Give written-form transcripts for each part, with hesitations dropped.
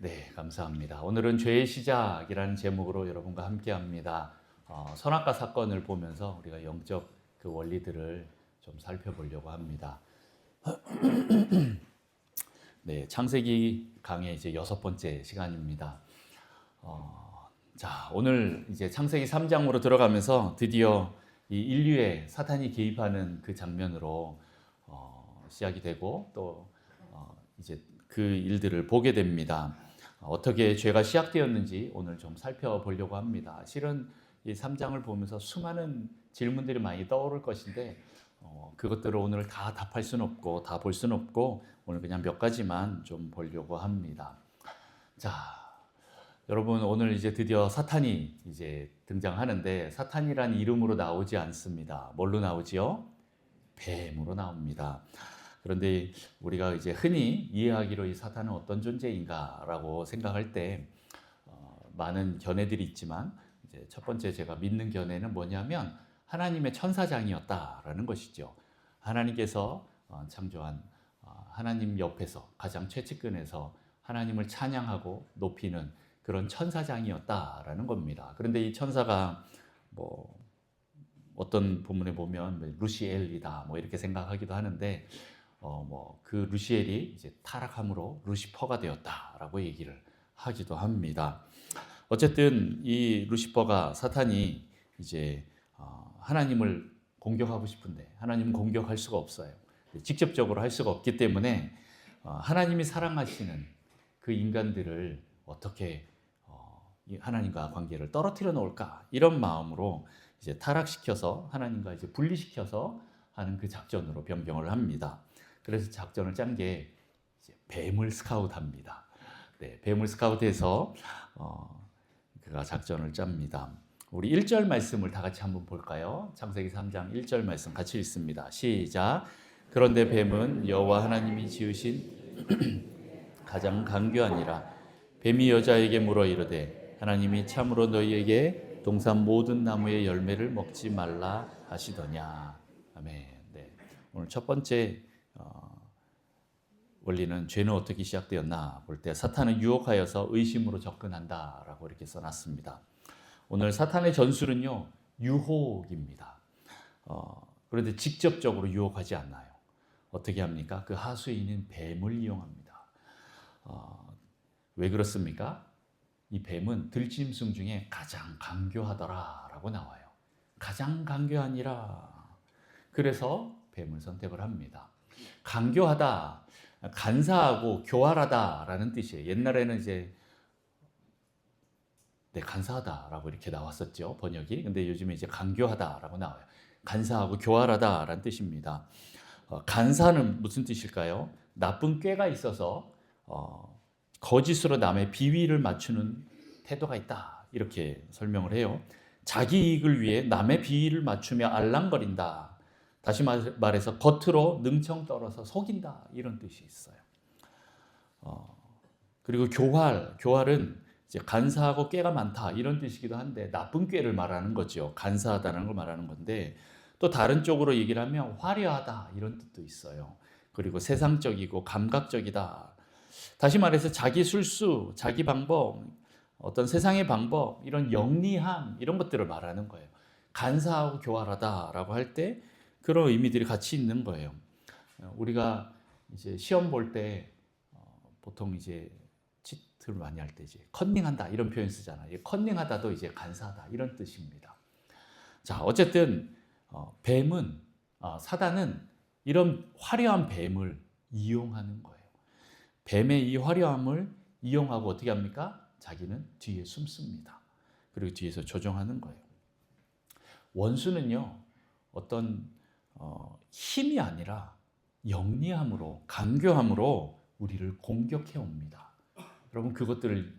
네, 감사합니다. 오늘은 죄의 시작이라는 제목으로 여러분과 함께합니다. 선악과 사건을 보면서 우리가 영적 그 원리들을 좀 살펴보려고 합니다. 네, 창세기 강의 이제 6번째 시간입니다. 자, 오늘 이제 창세기 3장으로 들어가면서 드디어 이 인류에 사탄이 개입하는 그 장면으로 시작이 되고 또 이제 그 일들을 보게 됩니다. 어떻게 죄가 시작되었는지 오늘 좀 살펴보려고 합니다. 실은 이 3장을 보면서 수많은 질문들이 많이 떠오를 것인데 그것들을 오늘 다 답할 수는 없고 다 볼 수는 없고 오늘 그냥 몇 가지만 좀 보려고 합니다. 자, 여러분 오늘 이제 드디어 사탄이 이제 등장하는데 사탄이란 이름으로 나오지 않습니다. 뭘로 나오지요? 뱀으로 나옵니다. 그런데 우리가 이제 흔히 이해하기로 이 사탄은 어떤 존재인가라고 생각할 때 많은 견해들이 있지만 이제 첫 번째 제가 믿는 견해는 뭐냐면 하나님의 천사장이었다라는 것이죠. 하나님께서 창조한 하나님 옆에서 가장 최측근에서 하나님을 찬양하고 높이는 그런 천사장이었다라는 겁니다. 그런데 이 천사가 뭐 어떤 본문에 보면 루시엘이다 뭐 이렇게 생각하기도 하는데 그 루시엘이 이제 타락함으로 루시퍼가 되었다라고 얘기를 하기도 합니다. 어쨌든 이 루시퍼가 사탄이 이제 하나님을 공격하고 싶은데 하나님은 공격할 수가 없어요. 직접적으로 할 수가 없기 때문에 하나님이 사랑하시는 그 인간들을 어떻게 하나님과 관계를 떨어뜨려 놓을까 이런 마음으로 이제 타락시켜서 하나님과 이제 분리시켜서 하는 그 작전으로 변경을 합니다. 그래서 작전을 짠 게 뱀을 스카우트합니다. 네, 뱀을 스카우트해서 그가 작전을 짭니다. 우리 1절 말씀을 다 같이 한번 볼까요? 창세기 3장 1절 말씀 같이 읽습니다. 시작. 그런데 뱀은 여호와 하나님이 지으신 가장 간교하니라. 뱀이 여자에게 물어 이르되 하나님이 참으로 너희에게 동산 모든 나무의 열매를 먹지 말라 하시더냐. 아멘. 네. 오늘 첫 번째 원리는 죄는 어떻게 시작되었나 볼 때 사탄은 유혹하여서 의심으로 접근한다라고 이렇게 써놨습니다. 오늘 사탄의 전술은요 유혹입니다. 그런데 직접적으로 유혹하지 않나요? 어떻게 합니까? 그 하수에 있는 뱀을 이용합니다. 왜 그렇습니까? 이 뱀은 들짐승 중에 가장 간교하더라라고 나와요. 가장 간교하니라. 그래서 뱀을 선택을 합니다. 간교하다, 간사하고 교활하다라는 뜻이에요. 옛날에는 이제 간사하다라고 이렇게 나왔었죠, 번역이. 근데 요즘에 이제 간교하다라고 나와요. 간사하고 교활하다라는 뜻입니다. 간사는 무슨 뜻일까요? 나쁜 꾀가 있어서 거짓으로 남의 비위를 맞추는 태도가 있다. 이렇게 설명을 해요. 자기 이익을 위해 남의 비위를 맞추며 알랑거린다. 다시 말해서 겉으로 능청 떨어서 속인다. 이런 뜻이 있어요. 그리고 교활은 이제 간사하고 꾀가 많다. 이런 뜻이기도 한데 나쁜 꾀를 말하는 거죠. 간사하다는 걸 말하는 건데 또 다른 쪽으로 얘기를 하면 화려하다. 이런 뜻도 있어요. 그리고 세상적이고 감각적이다. 다시 말해서 자기 술수, 자기 방법, 어떤 세상의 방법, 이런 영리함 이런 것들을 말하는 거예요. 간사하고 교활하다라고 할 때 그런 의미들이 같이 있는 거예요. 우리가 이제 시험 볼 때 보통 이제 치트를 많이 할 때 이제 컨닝한다 이런 표현 쓰잖아요. 컨닝하다도 이제 간사하다 이런 뜻입니다. 자, 어쨌든 뱀은 사단은 이런 화려한 뱀을 이용하는 거예요. 뱀의 이 화려함을 이용하고 어떻게 합니까? 자기는 뒤에 숨습니다. 그리고 뒤에서 조종하는 거예요. 원수는요, 어떤 힘이 아니라 영리함으로, 간교함으로 우리를 공격해 옵니다. 여러분 그것들을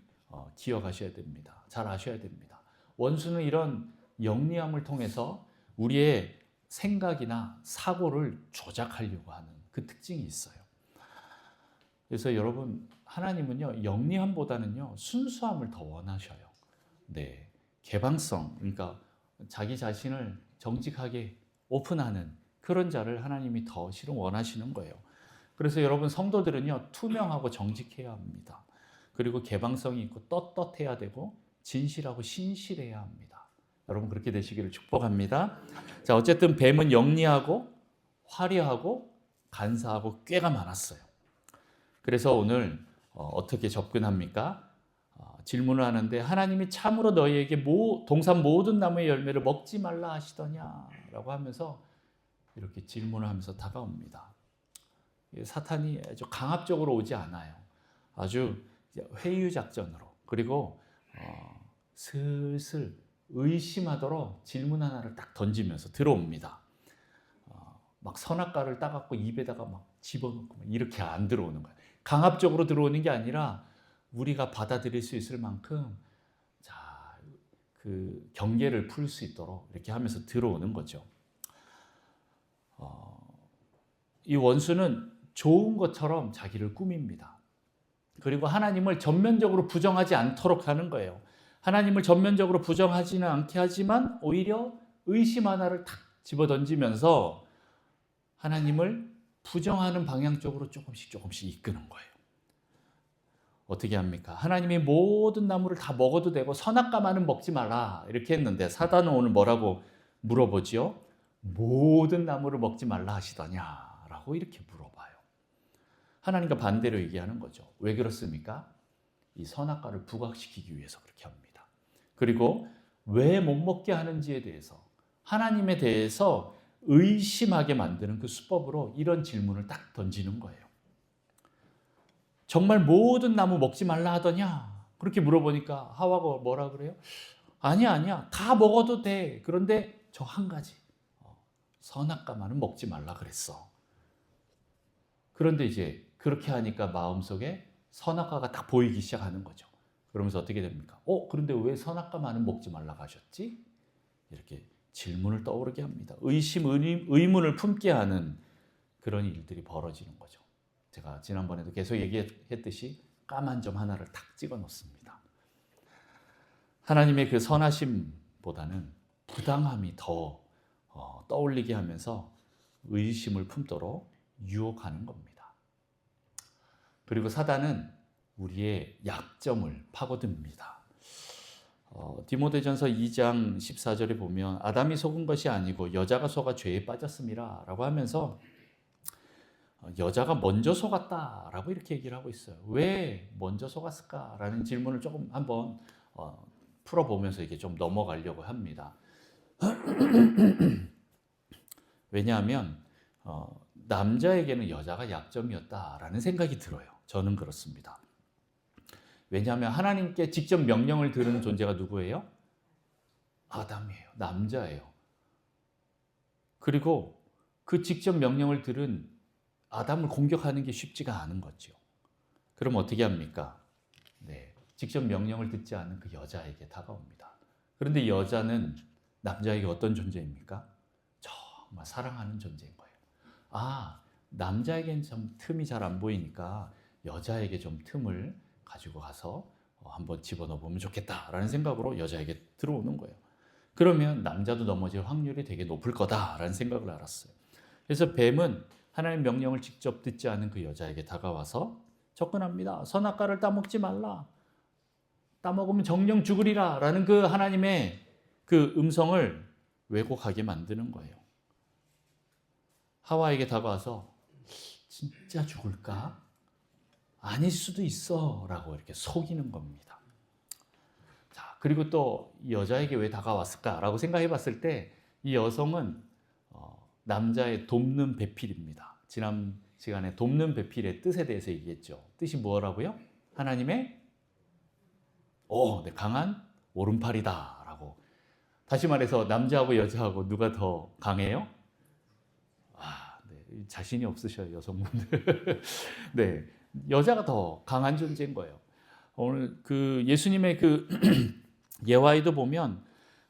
기억하셔야 됩니다. 잘 아셔야 됩니다. 원수는 이런 영리함을 통해서 우리의 생각이나 사고를 조작하려고 하는 그 특징이 있어요. 그래서 여러분 하나님은요 영리함보다는요 순수함을 더 원하셔요. 네, 개방성, 그러니까 자기 자신을 정직하게 오픈하는 그런 자를 하나님이 더 실은 원하시는 거예요. 그래서 여러분 성도들은요 투명하고 정직해야 합니다. 그리고 개방성이 있고 떳떳해야 되고 진실하고 신실해야 합니다. 여러분 그렇게 되시기를 축복합니다. 자, 어쨌든 뱀은 영리하고 화려하고 간사하고 꾀가 많았어요. 그래서 오늘 어떻게 접근합니까? 질문을 하는데 하나님이 참으로 너희에게 동산 모든 나무의 열매를 먹지 말라 하시더냐라고 하면서 이렇게 질문을 하면서 다가옵니다. 사탄이 아주 강압적으로 오지 않아요. 아주 회유 작전으로, 그리고 슬슬 의심하도록 질문 하나를 딱 던지면서 들어옵니다. 막 선악과를 따갖고 입에다가 막 집어넣고 이렇게 안 들어오는 거예요. 강압적으로 들어오는 게 아니라 우리가 받아들일 수 있을 만큼 자, 그 경계를 풀 수 있도록 이렇게 하면서 들어오는 거죠. 이 원수는 좋은 것처럼 자기를 꾸밉니다. 그리고 하나님을 전면적으로 부정하지 않도록 하는 거예요. 하나님을 전면적으로 부정하지는 않게 하지만 오히려 의심 하나를 탁 집어던지면서 하나님을 부정하는 방향 쪽으로 조금씩 이끄는 거예요. 어떻게 합니까? 하나님이 모든 나무를 다 먹어도 되고 선악과만은 먹지 마라 이렇게 했는데 사단은 오늘 뭐라고 물어보지요? 모든 나무를 먹지 말라 하시더냐라고 이렇게 물어봐요. 하나님과 반대로 얘기하는 거죠. 왜 그렇습니까? 이 선악과를 부각시키기 위해서 그렇게 합니다. 그리고 왜 못 먹게 하는지에 대해서 하나님에 대해서 의심하게 만드는 그 수법으로 이런 질문을 딱 던지는 거예요. 정말 모든 나무 먹지 말라 하더냐? 그렇게 물어보니까 하와가 뭐라 그래요? 아니야. 다 먹어도 돼. 그런데 저 한 가지. 선악과만은 먹지 말라 그랬어. 그런데 이제 그렇게 하니까 마음속에 선악과가 딱 보이기 시작하는 거죠. 그러면서 어떻게 됩니까? 그런데 왜 선악과만은 먹지 말라고 하셨지? 이렇게 질문을 떠오르게 합니다. 의문을 품게 하는 그런 일들이 벌어지는 거죠. 제가 지난번에도 계속 얘기했듯이 까만 점 하나를 탁 찍어 놓습니다. 하나님의 그 선하심보다는 부당함이 더 떠올리게 하면서 의심을 품도록 유혹하는 겁니다. 그리고 사단은 우리의 약점을 파고듭니다. 디모데전서 2장 14절에 보면 아담이 속은 것이 아니고 여자가 속아 죄에 빠졌음이라 라고 하면서 여자가 먼저 속았다라고 이렇게 얘기를 하고 있어요. 왜 먼저 속았을까라는 질문을 조금 한번 풀어보면서 이게 좀 넘어가려고 합니다. 왜냐하면 남자에게는 여자가 약점이었다라는 생각이 들어요. 저는 그렇습니다. 왜냐하면 하나님께 직접 명령을 들은 존재가 누구예요? 아담이에요. 남자예요. 그리고 그 직접 명령을 들은 아담을 공격하는 게 쉽지가 않은 거죠. 그럼 어떻게 합니까? 네, 직접 명령을 듣지 않은 그 여자에게 다가옵니다. 그런데 여자는 남자에게 어떤 존재입니까? 정말 사랑하는 존재인 거예요. 남자에겐 좀 틈이 잘 안 보이니까 여자에게 좀 틈을 가지고 가서 한번 집어넣어 보면 좋겠다라는 생각으로 여자에게 들어오는 거예요. 그러면 남자도 넘어질 확률이 되게 높을 거다라는 생각을 알았어요. 그래서 뱀은 하나님의 명령을 직접 듣지 않은 그 여자에게 다가와서 접근합니다. 선악과를 따먹지 말라. 따먹으면 정령 죽으리라 라는 그 하나님의 그 음성을 왜곡하게 만드는 거예요. 하와에게 다가와서 진짜 죽을까? 아닐 수도 있어 라고 이렇게 속이는 겁니다. 자, 그리고 또 이 여자에게 왜 다가왔을까라고 생각해 봤을 때 이 여성은 남자의 돕는 배필입니다. 지난 시간에 돕는 배필의 뜻에 대해서 얘기했죠. 뜻이 뭐라고요? 하나님의 강한 오른팔이다 라고. 다시 말해서 남자하고 여자하고 누가 더 강해요? 네, 자신이 없으셔요, 여성분들. 네, 여자가 더 강한 존재인 거예요. 오늘 그 예수님의 그 예화에도 보면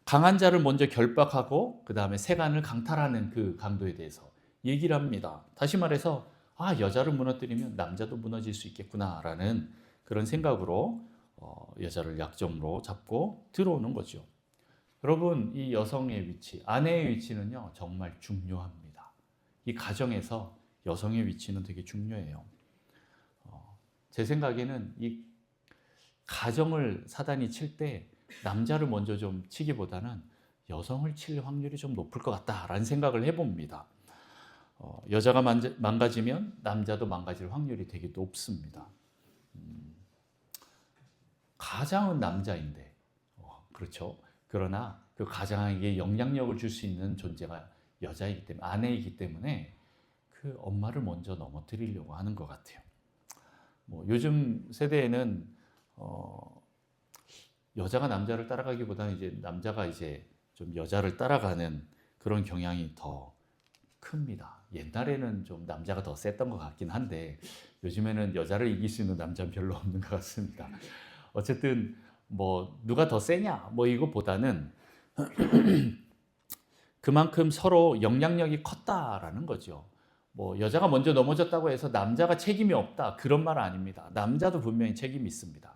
강한 자를 먼저 결박하고 그 다음에 세간을 강탈하는 그 강도에 대해서 얘기를 합니다. 다시 말해서 여자를 무너뜨리면 남자도 무너질 수 있겠구나라는 그런 생각으로 여자를 약점으로 잡고 들어오는 거죠. 여러분, 이 여성의 위치, 아내의 위치는요 정말 중요합니다. 이 가정에서 여성의 위치는 되게 중요해요. 제 생각에는 이 가정을 사단이 칠 때 남자를 먼저 좀 치기보다는 여성을 칠 확률이 좀 높을 것 같다라는 생각을 해봅니다. 여자가 망가지면 남자도 망가질 확률이 되게 높습니다. 가장은 남자인데, 그렇죠. 그러나 그 가장에게 영향력을 줄 수 있는 존재가 여자이기 때문에, 아내이기 때문에 그 엄마를 먼저 넘어뜨리려고 하는 것 같아요. 뭐 요즘 세대에는 여자가 남자를 따라가기보다는 이제 남자가 이제 좀 여자를 따라가는 그런 경향이 더 큽니다. 옛날에는 좀 남자가 더 셌던 것 같긴 한데 요즘에는 여자를 이길 수 있는 남자는 별로 없는 것 같습니다. 어쨌든 뭐 누가 더 세냐 뭐 이것보다는 그만큼 서로 영향력이 컸다라는 거죠. 뭐 여자가 먼저 넘어졌다고 해서 남자가 책임이 없다 그런 말 아닙니다. 남자도 분명히 책임이 있습니다.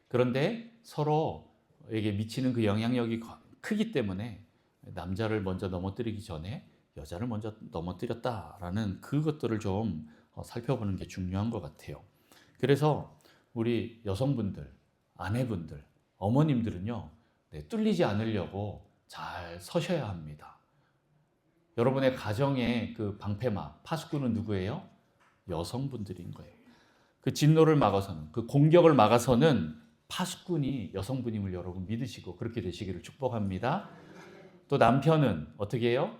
그런데 서로에게 미치는 그 영향력이 크기 때문에 남자를 먼저 넘어뜨리기 전에 여자를 먼저 넘어뜨렸다라는 그것들을 좀 살펴보는 게 중요한 것 같아요. 그래서 우리 여성분들, 아내분들, 어머님들은요, 뚫리지 않으려고 잘 서셔야 합니다. 여러분의 가정의 그 방패막, 파수꾼은 누구예요? 여성분들인 거예요. 그 진노를 막아서는, 그 공격을 막아서는 파수꾼이 여성분임을 여러분 믿으시고 그렇게 되시기를 축복합니다. 또 남편은 어떻게 해요?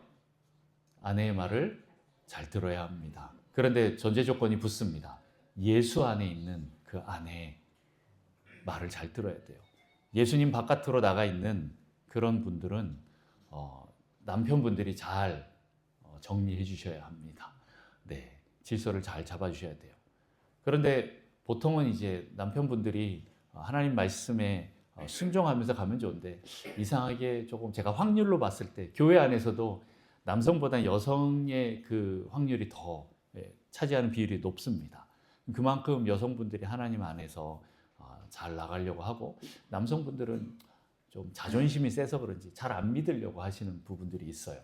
아내의 말을 잘 들어야 합니다. 그런데 전제 조건이 붙습니다. 예수 안에 있는 그 아내의 말을 잘 들어야 돼요. 예수님 바깥으로 나가 있는 그런 분들은 남편분들이 잘 정리해 주셔야 합니다. 네, 질서를 잘 잡아 주셔야 돼요. 그런데 보통은 이제 남편분들이 하나님 말씀에 순종하면서 가면 좋은데 이상하게 조금 제가 확률로 봤을 때 교회 안에서도 남성보다 여성의 그 확률이 더 차지하는 비율이 높습니다. 그만큼 여성분들이 하나님 안에서 잘 나가려고 하고 남성분들은 좀 자존심이 세서 그런지 잘 안 믿으려고 하시는 부분들이 있어요.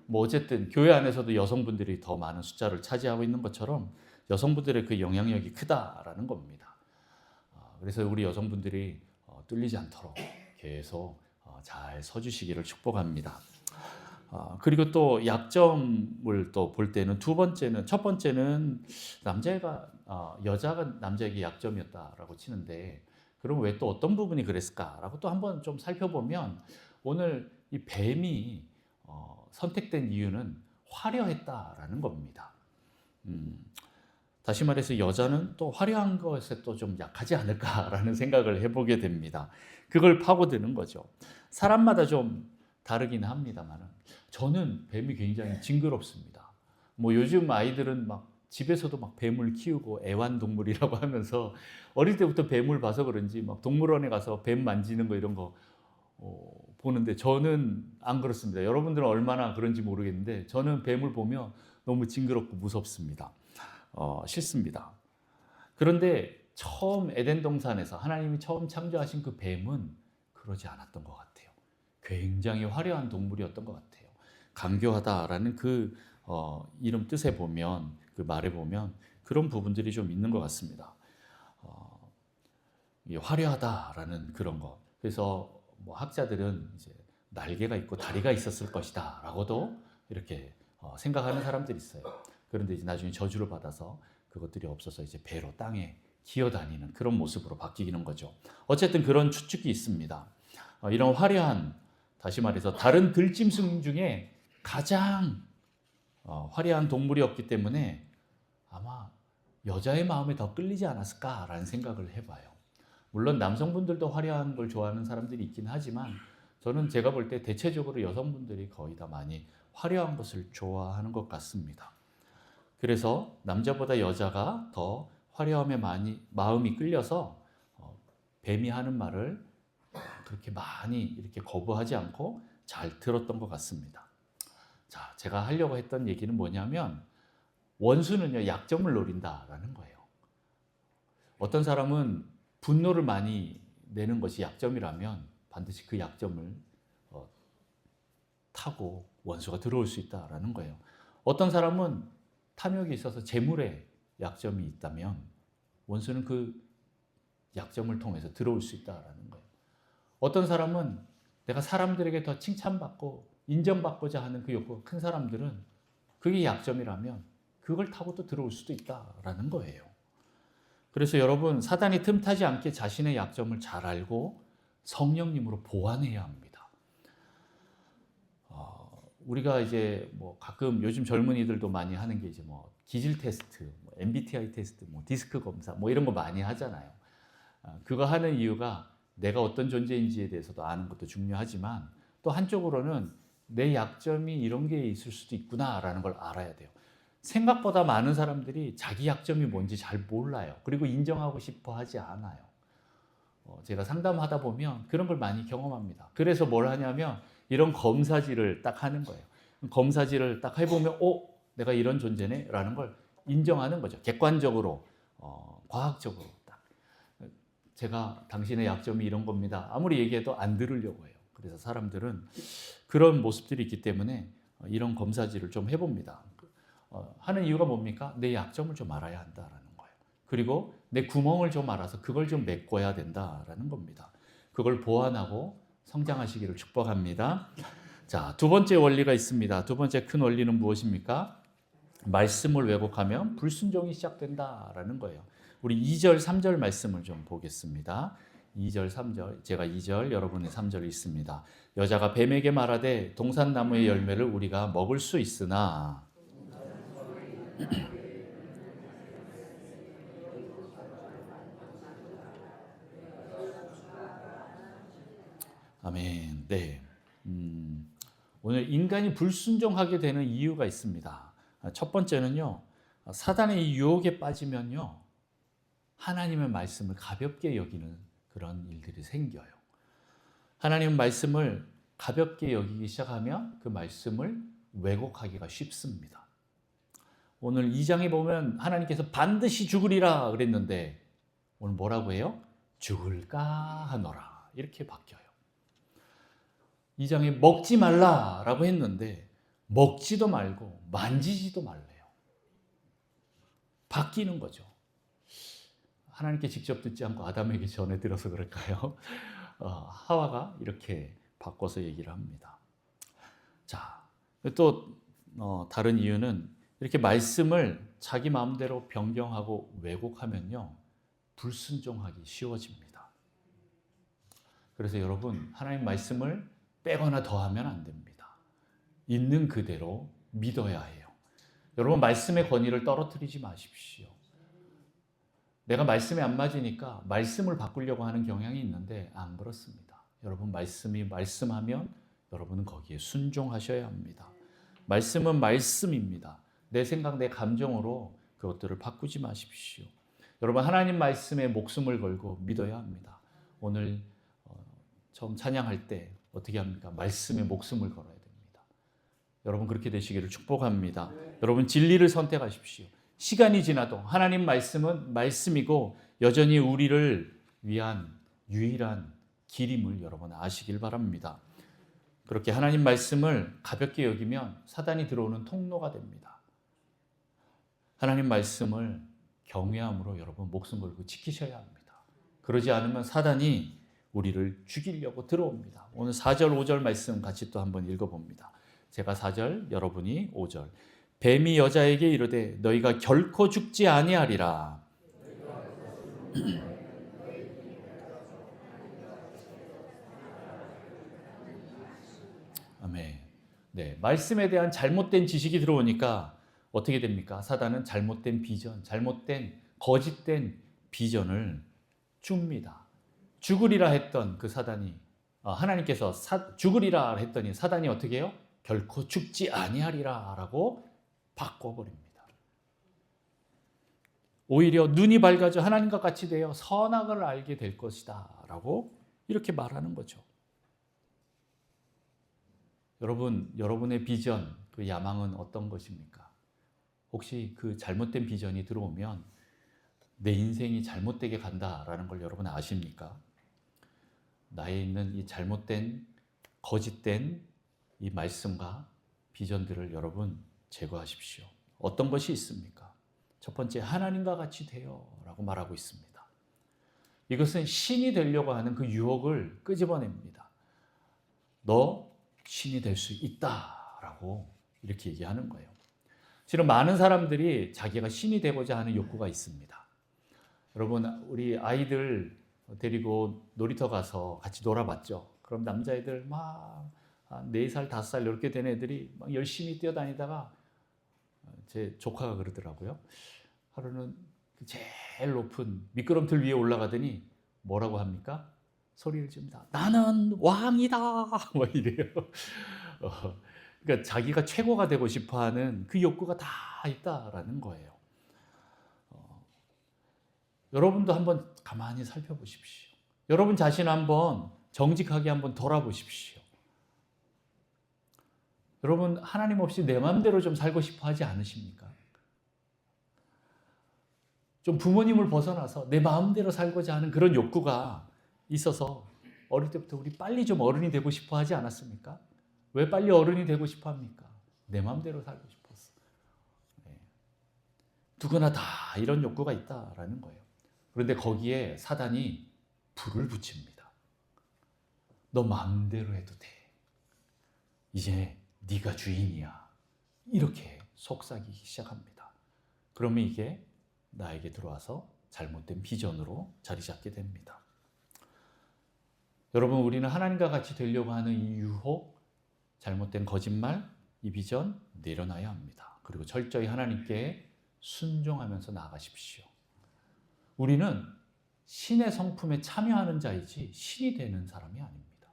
뭐 어쨌든 교회 안에서도 여성분들이 더 많은 숫자를 차지하고 있는 것처럼 여성분들의 그 영향력이 크다라는 겁니다. 그래서 우리 여성분들이 뚫리지 않도록 계속 잘 서주시기를 축복합니다. 그리고 또 약점을 또 볼 때는 첫 번째는 여자가 남자에게 약점이었다라고 치는데 그럼 왜 또 어떤 부분이 그랬을까라고 또 한번 좀 살펴보면 오늘 이 뱀이 선택된 이유는 화려했다라는 겁니다. 다시 말해서 여자는 또 화려한 것에 또 좀 약하지 않을까라는 생각을 해보게 됩니다. 그걸 파고드는 거죠. 사람마다 좀 다르긴 합니다만 저는 뱀이 굉장히 징그럽습니다. 뭐 요즘 아이들은 막 집에서도 막 뱀을 키우고 애완동물이라고 하면서 어릴 때부터 뱀을 봐서 그런지 막 동물원에 가서 뱀 만지는 거 이런 거 보는데 저는 안 그렇습니다. 여러분들은 얼마나 그런지 모르겠는데 저는 뱀을 보면 너무 징그럽고 무섭습니다. 싫습니다. 그런데 처음 에덴 동산에서 하나님이 처음 창조하신 그 뱀은 그러지 않았던 것 같아요. 굉장히 화려한 동물이었던 것 같아요. 강교하다라는 그 이름 뜻에 보면 그 말에 보면 그런 부분들이 좀 있는 것 같습니다. 화려하다라는 그런 것. 그래서 뭐 학자들은 이제 날개가 있고 다리가 있었을 것이다라고도 이렇게 생각하는 사람들이 있어요. 그런데 이제 나중에 저주를 받아서 그것들이 없어서 이제 배로 땅에 기어다니는 그런 모습으로 바뀌는 거죠. 어쨌든 그런 추측이 있습니다. 이런 화려한 다시 말해서 다른 들짐승 중에 가장 화려한 동물이었기 때문에 아마 여자의 마음에 더 끌리지 않았을까라는 생각을 해봐요. 물론 남성분들도 화려한 걸 좋아하는 사람들이 있긴 하지만 저는 제가 볼 때 대체적으로 여성분들이 거의 다 많이 화려한 것을 좋아하는 것 같습니다. 그래서 남자보다 여자가 더 화려함에 마음이 끌려서 뱀이 하는 말을 그렇게 많이 이렇게 거부하지 않고 잘 들었던 것 같습니다. 자, 제가 하려고 했던 얘기는 뭐냐면 원수는요 약점을 노린다라는 거예요. 어떤 사람은 분노를 많이 내는 것이 약점이라면 반드시 그 약점을 타고 원수가 들어올 수 있다라는 거예요. 어떤 사람은 탐욕이 있어서 재물에 약점이 있다면 원수는 그 약점을 통해서 들어올 수 있다라는 거예요. 어떤 사람은 내가 사람들에게 더 칭찬받고 인정받고자 하는 그 욕구가 큰 사람들은 그게 약점이라면 그걸 타고 또 들어올 수도 있다라는 거예요. 그래서 여러분, 사단이 틈타지 않게 자신의 약점을 잘 알고 성령님으로 보완해야 합니다. 우리가 이제 뭐 가끔 요즘 젊은이들도 많이 하는 게 이제 뭐 기질 테스트, 뭐 MBTI 테스트, 뭐 디스크 검사, 뭐 이런 거 많이 하잖아요. 그거 하는 이유가 내가 어떤 존재인지에 대해서도 아는 것도 중요하지만 또 한쪽으로는 내 약점이 이런 게 있을 수도 있구나라는 걸 알아야 돼요. 생각보다 많은 사람들이 자기 약점이 뭔지 잘 몰라요. 그리고 인정하고 싶어 하지 않아요. 제가 상담하다 보면 그런 걸 많이 경험합니다. 그래서 뭘 하냐면 이런 검사지를 딱 하는 거예요. 검사지를 딱 해보면 내가 이런 존재네 라는 걸 인정하는 거죠. 객관적으로, 과학적으로 딱. 제가 당신의 약점이 이런 겁니다. 아무리 얘기해도 안 들으려고 해요. 그래서 사람들은 그런 모습들이 있기 때문에 이런 검사지를 좀 해봅니다. 하는 이유가 뭡니까? 내 약점을 좀 알아야 한다라는 거예요. 그리고 내 구멍을 좀 알아서 그걸 좀 메꿔야 된다라는 겁니다. 그걸 보완하고 성장하시기를 축복합니다. 자, 두 번째 원리가 있습니다. 두 번째 큰 원리는 무엇입니까? 말씀을 왜곡하면 불순종이 시작된다라는 거예요. 우리 2절, 3절 말씀을 좀 보겠습니다. 2절, 3절, 제가 2절, 여러분의 3절 있습니다. 여자가 뱀에게 말하되 동산나무의 열매를 우리가 먹을 수 있으나 아멘. 네. 오늘 인간이 불순종하게 되는 이유가 있습니다. 첫 번째는요, 사단의 이 유혹에 빠지면요, 하나님의 말씀을 가볍게 여기는 그런 일들이 생겨요. 하나님의 말씀을 가볍게 여기기 시작하면 그 말씀을 왜곡하기가 쉽습니다. 오늘 2장에 보면 하나님께서 반드시 죽으리라 그랬는데 오늘 뭐라고 해요? 죽을까 하노라 이렇게 바뀌어요. 2장에 먹지 말라라고 했는데 먹지도 말고 만지지도 말래요. 바뀌는 거죠. 하나님께 직접 듣지 않고 아담에게 전해드려서 그럴까요? 하와가 이렇게 바꿔서 얘기를 합니다. 자, 또 다른 이유는 이렇게 말씀을 자기 마음대로 변경하고 왜곡하면요, 불순종하기 쉬워집니다. 그래서 여러분, 하나님 말씀을 빼거나 더하면 안 됩니다. 있는 그대로 믿어야 해요. 여러분, 말씀의 권위를 떨어뜨리지 마십시오. 내가 말씀에 안 맞으니까 말씀을 바꾸려고 하는 경향이 있는데 안 그렇습니다. 여러분, 말씀이 말씀하면 여러분은 거기에 순종하셔야 합니다. 말씀은 말씀입니다. 내 생각, 내 감정으로 그것들을 바꾸지 마십시오. 여러분, 하나님 말씀에 목숨을 걸고 믿어야 합니다. 오늘 처음 찬양할 때 어떻게 합니까? 말씀에 목숨을 걸어야 됩니다. 여러분, 그렇게 되시기를 축복합니다. 여러분, 진리를 선택하십시오. 시간이 지나도 하나님 말씀은 말씀이고 여전히 우리를 위한 유일한 길임을 여러분 아시길 바랍니다. 그렇게 하나님 말씀을 가볍게 여기면 사단이 들어오는 통로가 됩니다. 하나님 말씀을 경외함으로 여러분 목숨 걸고 지키셔야 합니다. 그러지 않으면 사단이 우리를 죽이려고 들어옵니다. 오늘 4절, 5절 말씀 같이 또 한번 읽어봅니다. 제가 4절, 여러분이 5절. 뱀이 여자에게 이르되 너희가 결코 죽지 아니하리라. 아멘. 네, 말씀에 대한 잘못된 지식이 들어오니까 어떻게 됩니까? 사단은 잘못된 비전, 잘못된 거짓된 비전을 줍니다. 죽으리라 했던 그 사단이 하나님께서 죽으리라 했더니 사단이 어떻게 해요? 결코 죽지 아니하리라라고 바꿔버립니다. 오히려 눈이 밝아져 하나님과 같이 되어 선악을 알게 될 것이다라고 이렇게 말하는 거죠. 여러분, 여러분의 비전, 그 야망은 어떤 것입니까? 혹시 그 잘못된 비전이 들어오면 내 인생이 잘못되게 간다라는 걸 여러분 아십니까? 나에 있는 이 잘못된, 거짓된 이 말씀과 비전들을 여러분 제거하십시오. 어떤 것이 있습니까? 첫 번째, 하나님과 같이 되어 라고 말하고 있습니다. 이것은 신이 되려고 하는 그 유혹을 끄집어냅니다. 너 신이 될 수 있다라고 이렇게 얘기하는 거예요. 실은 많은 사람들이 자기가 신이 되고자 하는 욕구가 있습니다. 여러분, 우리 아이들 데리고 놀이터 가서 같이 놀아봤죠. 그럼 남자애들 막 4살, 5살 이렇게 된 애들이 막 열심히 뛰어다니다가 제 조카가 그러더라고요. 하루는 제일 높은 미끄럼틀 위에 올라가더니 뭐라고 합니까? 소리를 지릅니다. 나는 왕이다! 막 이래요. 그러니까 자기가 최고가 되고 싶어하는 그 욕구가 다 있다라는 거예요. 여러분도 한번 가만히 살펴보십시오. 여러분 자신 한번 정직하게 한번 돌아보십시오. 여러분 하나님 없이 내 마음대로 좀 살고 싶어 하지 않으십니까? 좀 부모님을 벗어나서 내 마음대로 살고자 하는 그런 욕구가 있어서 어릴 때부터 우리 빨리 좀 어른이 되고 싶어 하지 않았습니까? 왜 빨리 어른이 되고 싶어 합니까? 내 마음대로 살고 싶었어. 누구나 다 이런 욕구가 있다라는 거예요. 그런데 거기에 사단이 불을 붙입니다. 너 마음대로 해도 돼. 이제 네가 주인이야. 이렇게 속삭이기 시작합니다. 그러면 이게 나에게 들어와서 잘못된 비전으로 자리 잡게 됩니다. 여러분, 우리는 하나님과 같이 되려고 하는 이 유혹, 잘못된 거짓말, 이 비전 내려놔야 합니다. 그리고 철저히 하나님께 순종하면서 나아가십시오. 우리는 신의 성품에 참여하는 자이지 신이 되는 사람이 아닙니다.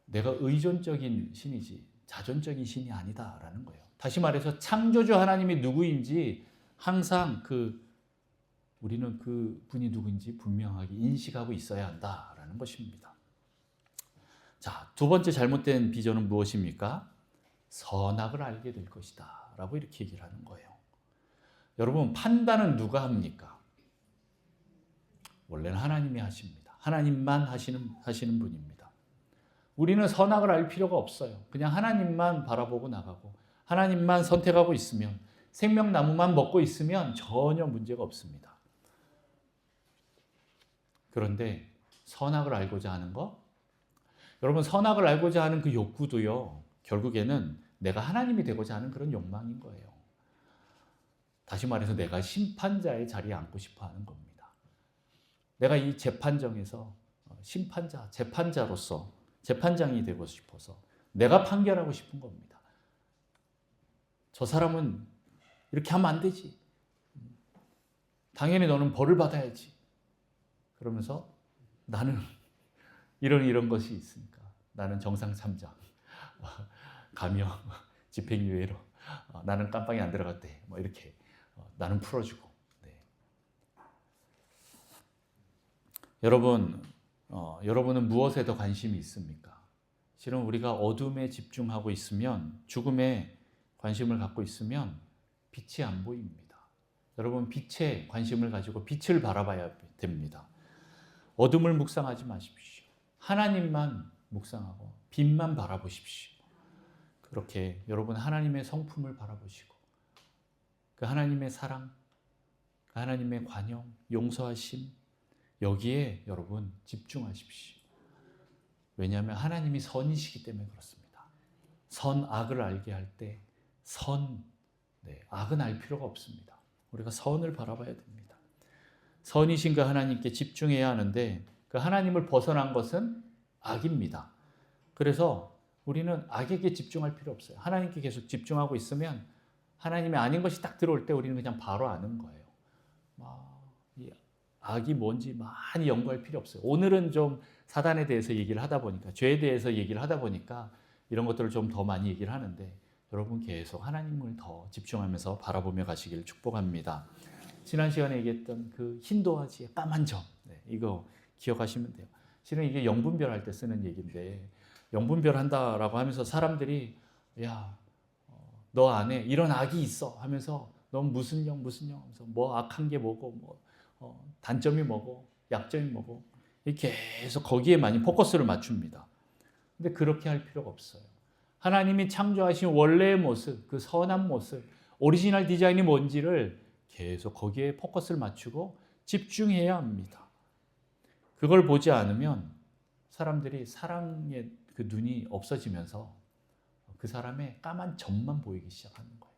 내가 의존적인 신이지 자존적인 신이 아니다라는 거예요. 다시 말해서 창조주 하나님이 누구인지 항상 우리는 그 분이 누구인지 분명하게 인식하고 있어야 한다라는 것입니다. 자, 두 번째 잘못된 비전은 무엇입니까? 선악을 알게 될 것이다 라고 이렇게 얘기를 하는 거예요. 여러분, 판단은 누가 합니까? 원래는 하나님이 하십니다. 하나님만 하시는 분입니다. 우리는 선악을 알 필요가 없어요. 그냥 하나님만 바라보고 나가고 하나님만 선택하고 있으면, 생명나무만 먹고 있으면 전혀 문제가 없습니다. 그런데 선악을 알고자 하는 거, 여러분, 선악을 알고자 하는 그 욕구도요, 결국에는 내가 하나님이 되고자 하는 그런 욕망인 거예요. 다시 말해서 내가 심판자의 자리에 앉고 싶어 하는 겁니다. 내가 이 재판정에서 심판자, 재판자로서 재판장이 되고 싶어서 내가 판결하고 싶은 겁니다. 저 사람은 이렇게 하면 안 되지. 당연히 너는 벌을 받아야지. 그러면서 나는 이런 것이 있으니까 나는 정상참작, 감형, 집행유예로 나는 깜빵에 안 들어갔대. 뭐 이렇게 나는 풀어주고. 네. 여러분은 무엇에 더 관심이 있습니까? 실은 우리가 어둠에 집중하고 있으면, 죽음에 관심을 갖고 있으면 빛이 안 보입니다. 여러분, 빛에 관심을 가지고 빛을 바라봐야 됩니다. 어둠을 묵상하지 마십시오. 하나님만 묵상하고 빛만 바라보십시오. 그렇게 여러분 하나님의 성품을 바라보시고 그 하나님의 사랑, 그 하나님의 관용, 용서하심, 여기에 여러분 집중하십시오. 왜냐하면 하나님이 선이시기 때문에 그렇습니다. 선악을 알게 할 때 악은 알 필요가 없습니다. 우리가 선을 바라봐야 됩니다. 선이신 그 하나님께 집중해야 하는데 그 하나님을 벗어난 것은 악입니다. 그래서 우리는 악에게 집중할 필요 없어요. 하나님께 계속 집중하고 있으면 하나님이 아닌 것이 딱 들어올 때 우리는 그냥 바로 아는 거예요. 이 악이 뭔지 많이 연구할 필요 없어요. 오늘은 좀 사단에 대해서 얘기를 하다 보니까, 죄에 대해서 얘기를 하다 보니까 이런 것들을 좀 더 많이 얘기를 하는데, 여러분 계속 하나님을 더 집중하면서 바라보며 가시기를 축복합니다. 지난 시간에 얘기했던 그 흰 도화지의 까만 점, 이거 기억하시면 돼요. 실은 이게 영분별 할 때 쓰는 얘기인데, 영분별 한다라고 하면서 사람들이 야, 너 안에 이런 악이 있어 하면서 넌 무슨 영 하면서 뭐 악한 게 뭐고 단점이 뭐고 약점이 뭐고 계속 거기에 많이 포커스를 맞춥니다. 근데 그렇게 할 필요가 없어요. 하나님이 창조하신 원래의 모습, 그 선한 모습, 오리지널 디자인이 뭔지를 계속 거기에 포커스를 맞추고 집중해야 합니다. 그걸 보지 않으면 사람들이 사랑의 그 눈이 없어지면서 그 사람의 까만 점만 보이기 시작하는 거예요.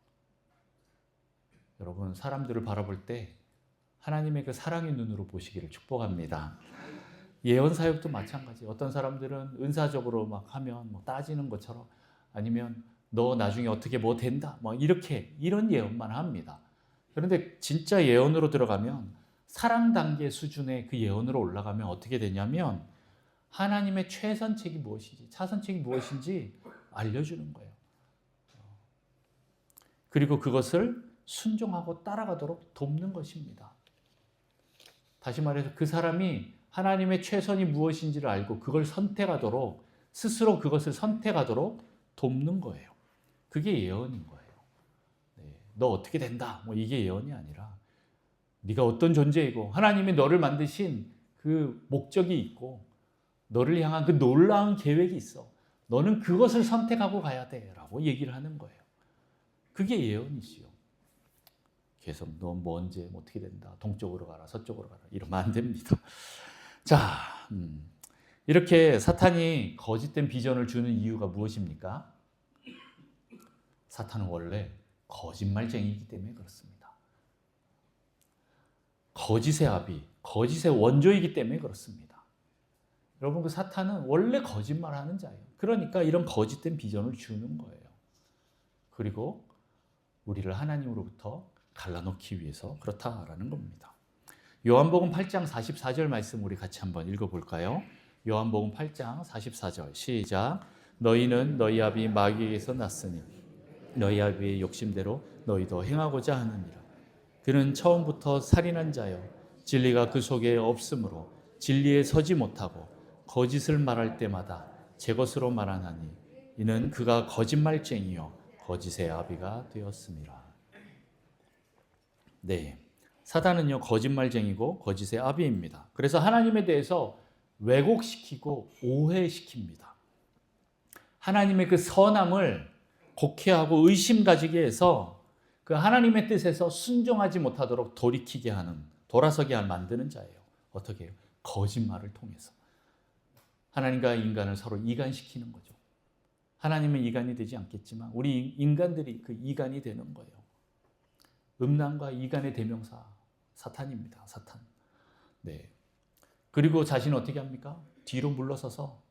여러분, 사람들을 바라볼 때 하나님의 그 사랑의 눈으로 보시기를 축복합니다. 예언 사역도 마찬가지. 어떤 사람들은 은사적으로 막 하면 뭐 따지는 것처럼, 아니면 너 나중에 어떻게 뭐 된다, 뭐 이렇게 이런 예언만 합니다. 그런데 진짜 예언으로 들어가면, 사랑 단계 수준의 그 예언으로 올라가면 어떻게 되냐면 하나님의 최선책이 무엇인지, 차선책이 무엇인지 알려주는 거예요. 그리고 그것을 순종하고 따라가도록 돕는 것입니다. 다시 말해서 그 사람이 하나님의 최선이 무엇인지를 알고 그걸 선택하도록, 스스로 그것을 선택하도록 돕는 거예요. 그게 예언인 거예요. 네, 너 어떻게 된다, 뭐 이게 예언이 아니라 네가 어떤 존재이고 하나님이 너를 만드신 그 목적이 있고 너를 향한 그 놀라운 계획이 있어. 너는 그것을 선택하고 가야 돼 라고 얘기를 하는 거예요. 그게 예언이지요. 계속 너 뭐 언제 뭐 어떻게 된다, 동쪽으로 가라, 서쪽으로 가라, 이러면 안 됩니다. 자, 이렇게 사탄이 거짓된 비전을 주는 이유가 무엇입니까? 사탄은 원래 거짓말쟁이이기 때문에 그렇습니다. 거짓의 아비, 거짓의 원조이기 때문에 그렇습니다. 여러분, 그 사탄은 원래 거짓말하는 자예요. 그러니까 이런 거짓된 비전을 주는 거예요. 그리고 우리를 하나님으로부터 갈라놓기 위해서 그렇다라는 겁니다. 요한복음 8장 44절 말씀 우리 같이 한번 읽어볼까요? 요한복음 8장 44절 시작. 너희는 너희 아비 마귀에게서 났으니 너희 아비의 욕심대로 너희도 행하고자 하느니라. 그는 처음부터 살인한 자요 진리가 그 속에 없으므로 진리에 서지 못하고 거짓을 말할 때마다 제 것으로 말하나니 이는 그가 거짓말쟁이요 거짓의 아비가 되었습니다. 네, 사단은요 거짓말쟁이고 거짓의 아비입니다. 그래서 하나님에 대해서 왜곡시키고 오해시킵니다. 하나님의 그 선함을 곡해하고 의심 가지게 해서 그 하나님의 뜻에서 순종하지 못하도록 돌이키게 하는, 돌아서게 만드는 자예요. 어떻게 해요? 거짓말을 통해서 하나님과 인간을 서로 이간시키는 거죠. 하나님은 이간이 되지 않겠지만 우리 인간들이 그 이간이 되는 거예요. 음란과 이간의 대명사 사탄입니다. 사탄. 네. 그리고 자신은 어떻게 합니까? 뒤로 물러서서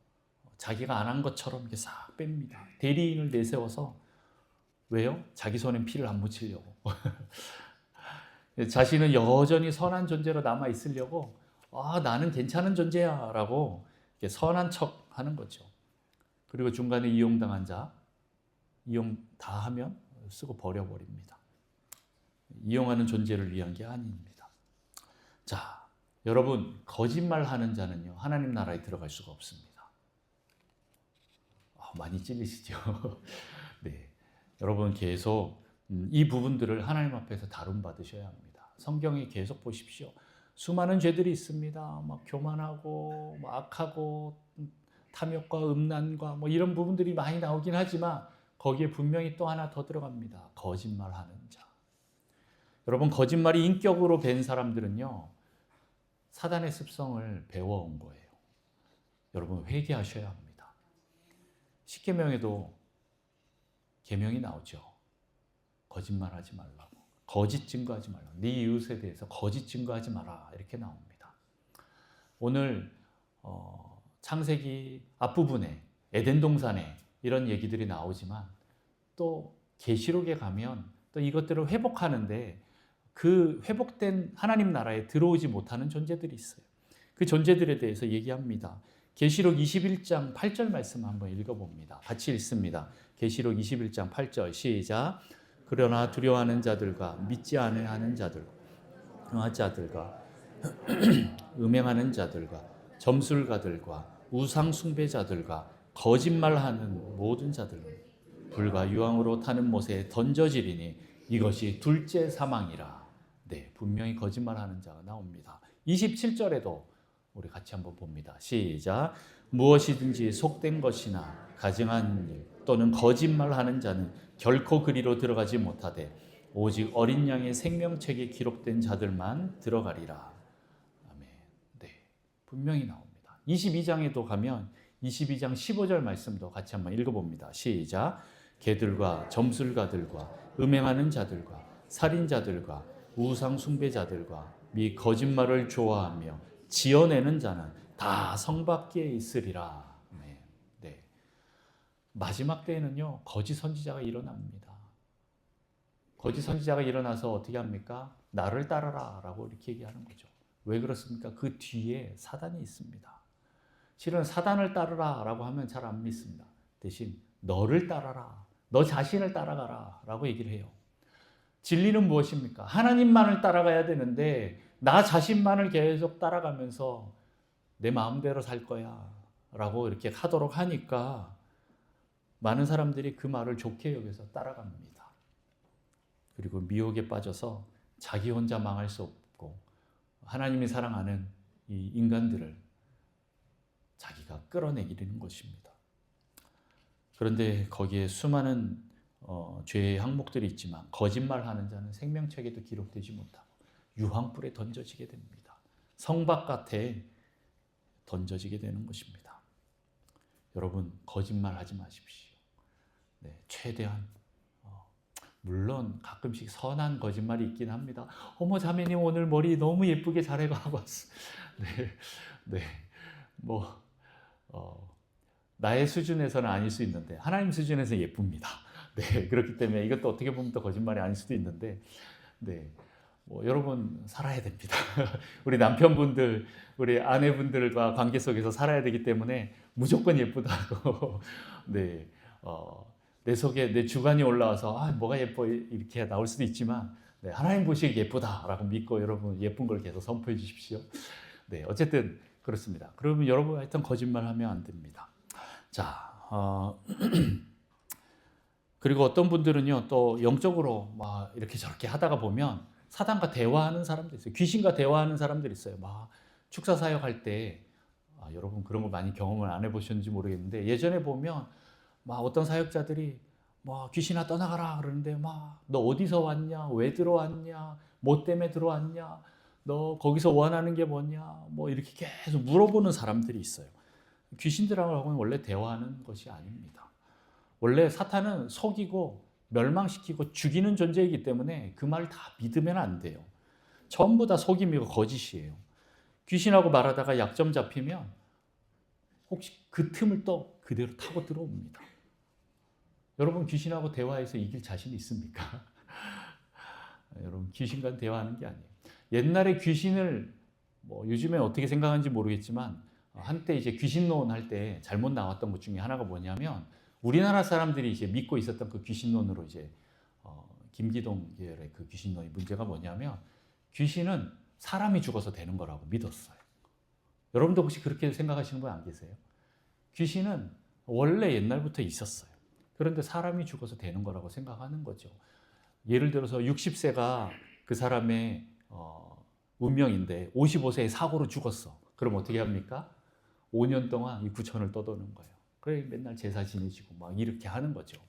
자기가 안 한 것처럼 이렇게 싹 뺍니다. 대리인을 내세워서, 왜요? 자기 손엔 피를 안 묻히려고. 자신은 여전히 선한 존재로 남아 있으려고, 나는 괜찮은 존재야 라고 선한 척 하는 거죠. 그리고 중간에 이용당한 자, 이용 다 하면 쓰고 버려버립니다. 이용하는 존재를 위한 게 아닙니다. 자, 여러분, 거짓말하는 자는요 하나님 나라에 들어갈 수가 없습니다. 많이 찔리시죠? 네, 여러분 계속 이 부분들을 하나님 앞에서 다룸 받으셔야 합니다. 성경에 계속 보십시오. 수많은 죄들이 있습니다. 막 교만하고, 막 악하고, 탐욕과 음란과 뭐 이런 부분들이 많이 나오긴 하지만 거기에 분명히 또 하나 더 들어갑니다. 거짓말하는 자. 여러분, 거짓말이 인격으로 된 사람들은요 사단의 습성을 배워온 거예요. 여러분, 회개하셔야 합니다. 십계명에도 계명이 나오죠. 거짓말하지 말라고, 거짓 증거하지 말라고, 네 이웃에 대해서 거짓 증거하지 마라, 이렇게 나옵니다. 오늘 창세기 앞부분에 에덴 동산에 이런 얘기들이 나오지만 또 계시록에 가면 또 이것들을 회복하는데 그 회복된 하나님 나라에 들어오지 못하는 존재들이 있어요. 그 존재들에 대해서 얘기합니다. 계시록 21장 8절 말씀 한번 읽어봅니다. 같이 읽습니다. 계시록 21장 8절 시작. 그러나 두려워하는 자들과 믿지 아니하는 자들과 음행하는 자들과 점술가들과 우상 숭배자들과 거짓말하는 모든 자들은 불과 유황으로 타는 못에 던져지리니 이것이 둘째 사망이라. 네, 분명히 거짓말하는 자가 나옵니다. 27절에도 우리 같이 한번 봅니다. 시작. 무엇이든지 속된 것이나 가증한 일 또는 거짓말하는 자는 결코 그리로 들어가지 못하되 오직 어린 양의 생명책에 기록된 자들만 들어가리라. 분명히 나옵니다. 22장에도 가면 22장 15절 말씀도 같이 한번 읽어봅니다. 시작. 개들과 점술가들과 음행하는 자들과 살인자들과 우상 숭배자들과 미 거짓말을 좋아하며 지어내는 자는 다 성밖에 있으리라. 네. 마지막 때에는요, 거짓 선지자가 일어납니다. 거짓 선지자가 일어나서 어떻게 합니까? 나를 따라라 라고 이렇게 얘기하는 거죠. 왜 그렇습니까? 그 뒤에 사단이 있습니다. 실은 사단을 따르라 라고 하면 잘 안 믿습니다. 대신 너를 따라라, 너 자신을 따라가라 라고 얘기를 해요. 진리는 무엇입니까? 하나님만을 따라가야 되는데 나 자신만을 계속 따라가면서 내 마음대로 살 거야 라고 이렇게 하도록 하니까 많은 사람들이 그 말을 좋게 여겨서 따라갑니다. 그리고 미혹에 빠져서 자기 혼자 망할 수 없고 하나님이 사랑하는 이 인간들을 자기가 끌어내기는 것입니다. 그런데 거기에 수많은 죄의 항목들이 있지만 거짓말하는 자는 생명책에도 기록되지 못하고 유황불에 던져지게 됩니다. 성바깥에 던져지게 되는 것입니다. 여러분, 거짓말하지 마십시오. 네, 최대한 물론 가끔씩 선한 거짓말이 있긴 합니다. 어머 자매님 오늘 머리 너무 예쁘게 잘해가고 왔어. 네, 나의 수준에서는 아닐 수 있는데 하나님 수준에서 예쁩니다. 네, 그렇기 때문에 이것도 어떻게 보면 또 거짓말이 아닐 수도 있는데, 네, 여러분 살아야 됩니다. 우리 남편분들, 우리 아내분들과 관계 속에서 살아야 되기 때문에 무조건 예쁘다고, 네, 내 속에 내 주관이 올라와서 뭐가 예뻐 이렇게 나올 수도 있지만, 네, 하나님 보시기에 예쁘다라고 믿고 여러분 예쁜 걸 계속 선포해 주십시오. 네, 어쨌든 그렇습니다. 그러면 여러분 하여튼 거짓말하면 안 됩니다. 자, 그리고 어떤 분들은요 또 영적으로 막 이렇게 저렇게 하다가 보면 사단과 대화하는 사람도 있어요. 귀신과 대화하는 사람들이 있어요. 막 축사 사역할 때 여러분 그런 거 많이 경험을 안 해보셨는지 모르겠는데 예전에 보면 막 어떤 사역자들이 막 귀신아 떠나가라 그러는데 막 너 어디서 왔냐, 왜 들어왔냐, 뭐 때문에 들어왔냐, 너 거기서 원하는 게 뭐냐, 뭐 이렇게 계속 물어보는 사람들이 있어요. 귀신들하고는 원래 대화하는 것이 아닙니다. 원래 사탄은 속이고 멸망시키고 죽이는 존재이기 때문에 그 말을 다 믿으면 안 돼요. 전부 다 속임이고 거짓이에요. 귀신하고 말하다가 약점 잡히면 혹시 그 틈을 또 그대로 타고 들어옵니다. 여러분 귀신하고 대화해서 이길 자신 있습니까? 여러분 귀신과 대화하는 게 아니에요. 옛날에 귀신을 요즘에 어떻게 생각하는지 모르겠지만 한때 이제 귀신론 할 때 잘못 나왔던 것 중에 하나가 뭐냐면 우리나라 사람들이 이제 믿고 있었던 그 귀신론으로 이제 김기동 계열의 그 귀신론의 문제가 뭐냐면 귀신은 사람이 죽어서 되는 거라고 믿었어요. 여러분도 혹시 그렇게 생각하시는 분 안 계세요? 귀신은 원래 옛날부터 있었어요. 그런데 사람이 죽어서 되는 거라고 생각하는 거죠. 예를 들어서 60세가 그 사람의 운명인데 55세에 사고로 죽었어. 그럼 어떻게 합니까? 5년 동안 이 구천을 떠도는 거예요. 그래 맨날 제사 지내시고 막 이렇게 하는 거죠.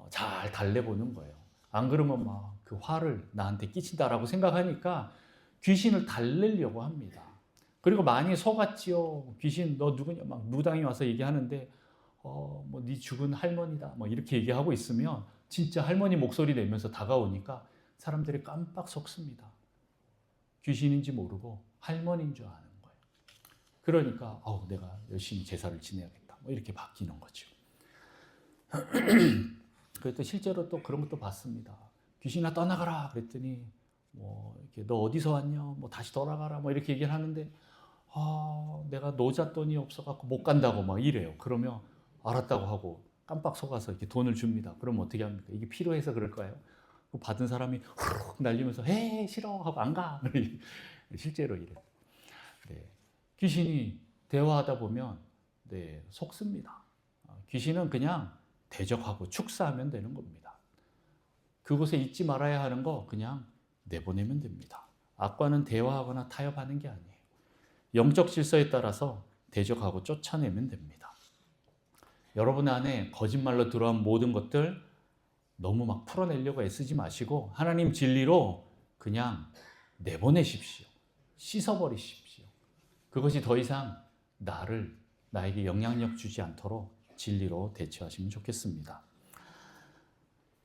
잘 달래보는 거예요. 안 그러면 막 그 화를 나한테 끼친다라고 생각하니까 귀신을 달래려고 합니다. 그리고 많이 속았지요. 귀신 너 누구냐 막 무당이 와서 얘기하는데 뭐 네 죽은 할머니다 뭐 이렇게 얘기하고 있으면 진짜 할머니 목소리 내면서 다가오니까 사람들이 깜빡 속습니다. 귀신인지 모르고 할머니인 줄 아는 거예요. 그러니까 내가 열심히 제사를 지내야겠다 뭐 이렇게 바뀌는 거죠. 그래도 실제로 또 그런 것도 봤습니다. 귀신아 떠나가라 그랬더니 뭐 이렇게 너 어디서 왔냐 뭐 다시 돌아가라 뭐 이렇게 얘기를 하는데 내가 노잣돈이 없어갖고 못 간다고 막 이래요. 그러면 알았다고 하고 깜빡 속아서 이렇게 돈을 줍니다. 그럼 어떻게 합니까? 이게 필요해서 그럴까요? 받은 사람이 훅 날리면서 헤 싫어 하고 안 가. 실제로 이래요. 네. 귀신이 대화하다 보면 속습니다. 귀신은 그냥 대적하고 축사하면 되는 겁니다. 그곳에 있지 말아야 하는 거 그냥 내보내면 됩니다. 악과는 대화하거나 타협하는 게 아니에요. 영적 질서에 따라서 대적하고 쫓아내면 됩니다. 여러분 안에 거짓말로 들어온 모든 것들 너무 막 풀어내려고 애쓰지 마시고 하나님 진리로 그냥 내보내십시오. 씻어버리십시오. 그것이 더 이상 나에게 영향력 주지 않도록 진리로 대처하시면 좋겠습니다.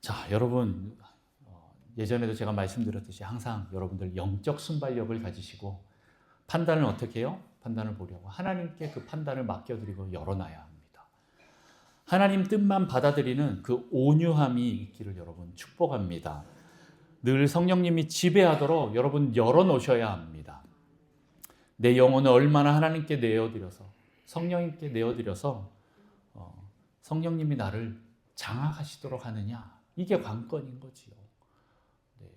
자, 여러분, 예전에도 제가 말씀드렸듯이 항상 여러분들 영적 순발력을 가지시고 판단을 어떻게 해요? 판단을 보려고 하나님께 그 판단을 맡겨드리고 열어놔야 합니다. 하나님 뜻만 받아들이는 그 온유함이 있기를 여러분 축복합니다. 늘 성령님이 지배하도록 여러분 열어놓으셔야 합니다. 내 영혼을 얼마나 하나님께 내어드려서 성령님께 내어드려서 성령님이 나를 장악하시도록 하느냐, 이게 관건인 거지요. 네.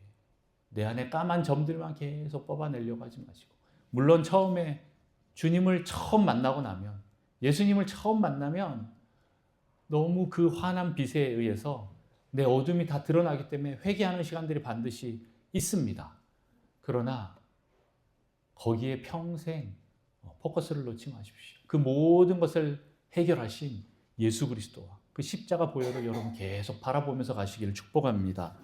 내 안에 까만 점들만 계속 뽑아내려고 하지 마시고, 물론 처음에 주님을 처음 만나고 나면, 예수님을 처음 만나면 너무 그 환한 빛에 의해서 내 어둠이 다 드러나기 때문에 회개하는 시간들이 반드시 있습니다. 그러나 거기에 평생 포커스를 놓지 마십시오. 그 모든 것을 해결하신 예수 그리스도와 그 십자가 보혈을 여러분 계속 바라보면서 가시기를 축복합니다.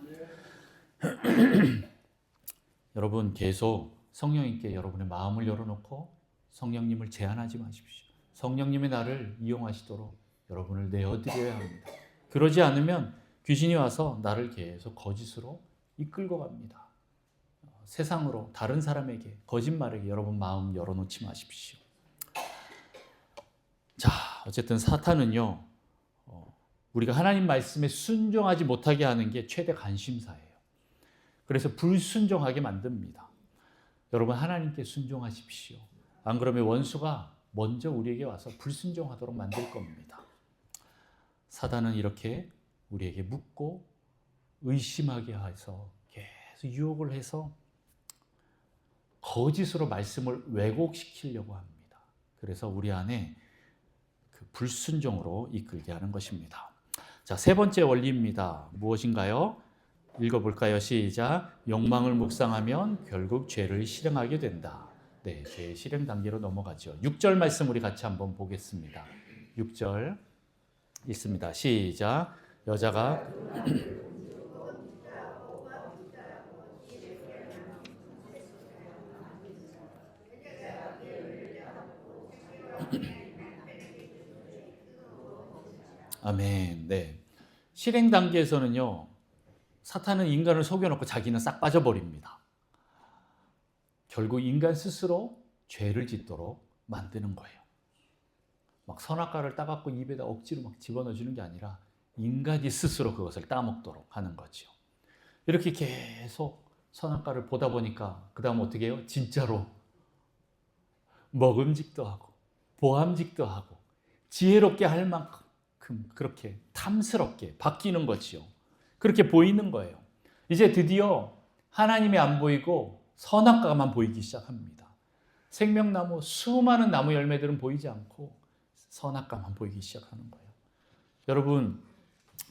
여러분 계속 성령님께 여러분의 마음을 열어놓고 성령님을 제한하지 마십시오. 성령님의 나를 이용하시도록 여러분을 내어드려야 합니다. 그러지 않으면 귀신이 와서 나를 계속 거짓으로 이끌고 갑니다. 세상으로, 다른 사람에게, 거짓말에게 여러분 마음 열어놓지 마십시오. 자, 어쨌든 사탄은요, 우리가 하나님 말씀에 순종하지 못하게 하는 게 최대 관심사예요. 그래서 불순종하게 만듭니다. 여러분 하나님께 순종하십시오. 안 그러면 원수가 먼저 우리에게 와서 불순종하도록 만들 겁니다. 사단은 이렇게 우리에게 묻고 의심하게 해서 계속 유혹을 해서 거짓으로 말씀을 왜곡시키려고 합니다. 그래서 우리 안에 그 불순종으로 이끌게 하는 것입니다. 자, 세 번째 원리입니다. 무엇인가요? 읽어볼까요? 시작. 욕망을 묵상하면 결국 죄를 실행하게 된다. 네, 죄의 실행 단계로 넘어가죠. 6절 말씀 우리 같이 한번 보겠습니다. 6절 있습니다. 시작. 여자가 아멘. 네. 실행 단계에서는요, 사탄은 인간을 속여놓고 자기는 싹 빠져버립니다. 결국 인간 스스로 죄를 짓도록 만드는 거예요. 막 선악과를 따갖고 입에다 억지로 막 집어넣어주는 게 아니라 인간이 스스로 그것을 따먹도록 하는 거죠. 이렇게 계속 선악과를 보다 보니까 그 다음 어떻게 해요? 진짜로 먹음직도 하고 보암직도 하고 지혜롭게 할 만큼 그렇게 탐스럽게 바뀌는 거지요. 그렇게 보이는 거예요. 이제 드디어 하나님이 안 보이고 선악과만 보이기 시작합니다. 생명나무 수많은 나무 열매들은 보이지 않고 선악과만 보이기 시작하는 거예요. 여러분,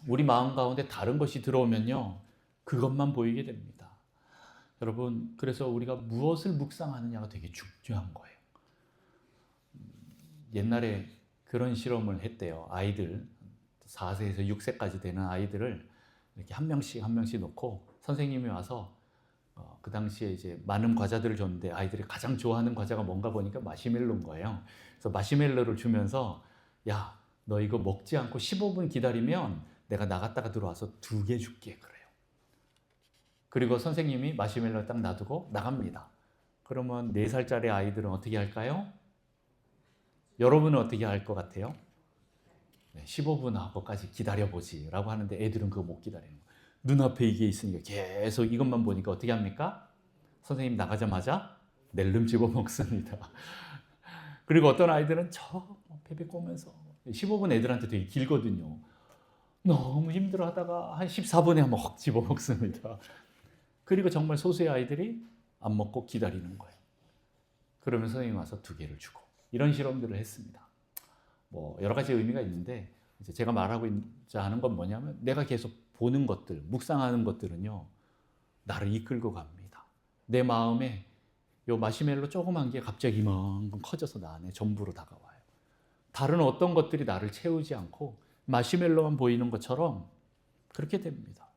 우리 마음 가운데 다른 것이 들어오면요, 그것만 보이게 됩니다. 여러분, 그래서 우리가 무엇을 묵상하느냐가 되게 중요한 거예요. 옛날에 그런 실험을 했대요. 아이들 4세에서 6세까지 되는 아이들을 이렇게 한 명씩 놓고 선생님이 와서 그 당시에 이제 많은 과자들을 줬는데 아이들이 가장 좋아하는 과자가 뭔가 보니까 마시멜로인 거예요. 그래서 마시멜로를 주면서 야, 너 이거 먹지 않고 15분 기다리면 내가 나갔다가 들어와서 2개 줄게 그래요. 그리고 선생님이 마시멜로 딱 놔두고 나갑니다. 그러면 4살짜리 아이들은 어떻게 할까요? 여러분은 어떻게 할 것 같아요? 15분 하고까지 기다려보지 라고 하는데 애들은 그거 못 기다리는 거예요. 눈앞에 이게 있으니까 계속 이것만 보니까 어떻게 합니까? 선생님 나가자마자 낼름 집어 먹습니다. 그리고 어떤 아이들은 저 베베 꼬면서 15분 애들한테 되게 길거든요. 너무 힘들어 하다가 한 14분에 한번 확 집어 먹습니다. 그리고 정말 소수의 아이들이 안 먹고 기다리는 거예요. 그러면 선생님이 와서 2개를 주고 이런 실험들을 했습니다. 뭐 여러 가지 의미가 있는데 이제 제가 말하고자 하는 건 뭐냐면 내가 계속 보는 것들, 묵상하는 것들은요, 나를 이끌고 갑니다. 내 마음에 요 마시멜로 조그만 게 갑자기 이만큼 커져서 나 안에 전부로 다가와요. 다른 어떤 것들이 나를 채우지 않고 마시멜로만 보이는 것처럼 그렇게 됩니다.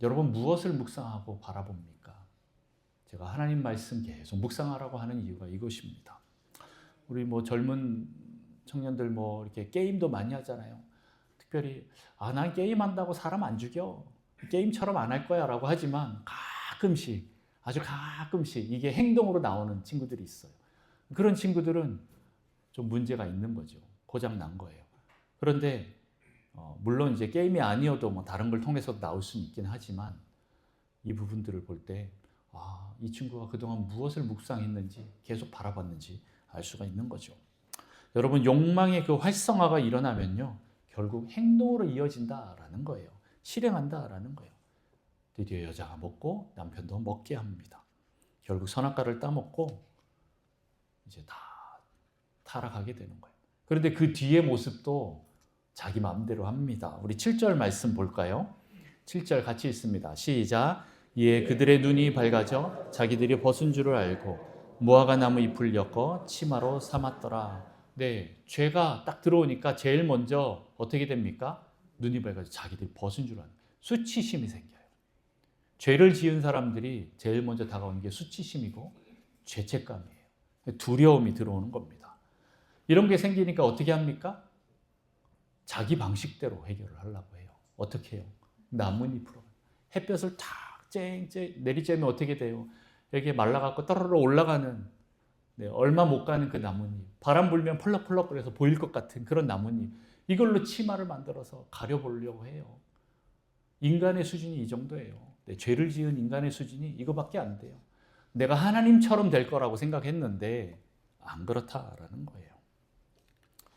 여러분 무엇을 묵상하고 바라봅니까? 제가 하나님 말씀 계속 묵상하라고 하는 이유가 이것입니다. 우리 뭐 젊은 청년들 뭐 이렇게 게임도 많이 하잖아요. 특별히 난 게임 한다고 사람 안 죽여. 게임처럼 안 할 거야라고 하지만 가끔씩 아주 가끔씩 이게 행동으로 나오는 친구들이 있어요. 그런 친구들은 좀 문제가 있는 거죠. 고장 난 거예요. 그런데 물론 이제 게임이 아니어도 뭐 다른 걸 통해서 나올 수는 있긴 하지만 이 부분들을 볼 때 이 친구가 그동안 무엇을 묵상했는지 계속 바라봤는지 알 수가 있는 거죠. 여러분 욕망의 그 활성화가 일어나면요. 결국 행동으로 이어진다라는 거예요. 실행한다라는 거예요. 드디어 여자가 먹고 남편도 먹게 합니다. 결국 선악과를 따먹고 이제 다 타락하게 되는 거예요. 그런데 그 뒤의 모습도 자기 마음대로 합니다. 우리 7절 말씀 볼까요? 7절 같이 읽습니다. 시작. 이에 그들의 눈이 밝아져 자기들이 벗은 줄을 알고 무화과 나무 잎을 엮어 치마로 삼았더라. 네, 죄가 딱 들어오니까 제일 먼저 어떻게 됩니까? 눈이 밝아져 자기들이 벗은 줄 아는 수치심이 생겨요. 죄를 지은 사람들이 제일 먼저 다가오는 게 수치심이고 죄책감이에요. 두려움이 들어오는 겁니다. 이런 게 생기니까 어떻게 합니까? 자기 방식대로 해결을 하려고 해요. 어떻게 해요? 나뭇잎으로. 햇볕을 탁 쨍쨍 내리쬐면 어떻게 돼요? 여기에 말라갖고 떨어져 올라가는 얼마 못 가는 그 나뭇잎. 바람 불면 펄럭펄럭거려서 보일 것 같은 그런 나뭇잎. 이걸로 치마를 만들어서 가려보려고 해요. 인간의 수준이 이 정도예요. 죄를 지은 인간의 수준이 이거밖에 안 돼요. 내가 하나님처럼 될 거라고 생각했는데 안 그렇다라는 거예요.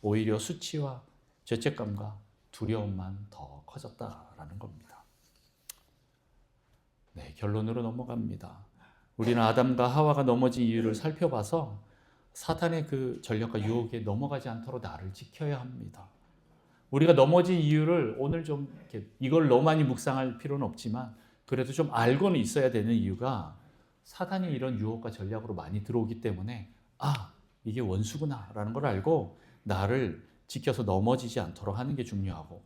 오히려 수치와 죄책감과 두려움만 더 커졌다라는 겁니다. 네, 결론으로 넘어갑니다. 우리는 아담과 하와가 넘어진 이유를 살펴봐서 사탄의 그 전략과 유혹에 넘어가지 않도록 나를 지켜야 합니다. 우리가 넘어진 이유를 오늘 좀 이걸 너무 많이 묵상할 필요는 없지만 그래도 좀 알고는 있어야 되는 이유가 사탄이 이런 유혹과 전략으로 많이 들어오기 때문에 이게 원수구나라는 걸 알고 나를 지켜서 넘어지지 않도록 하는 게 중요하고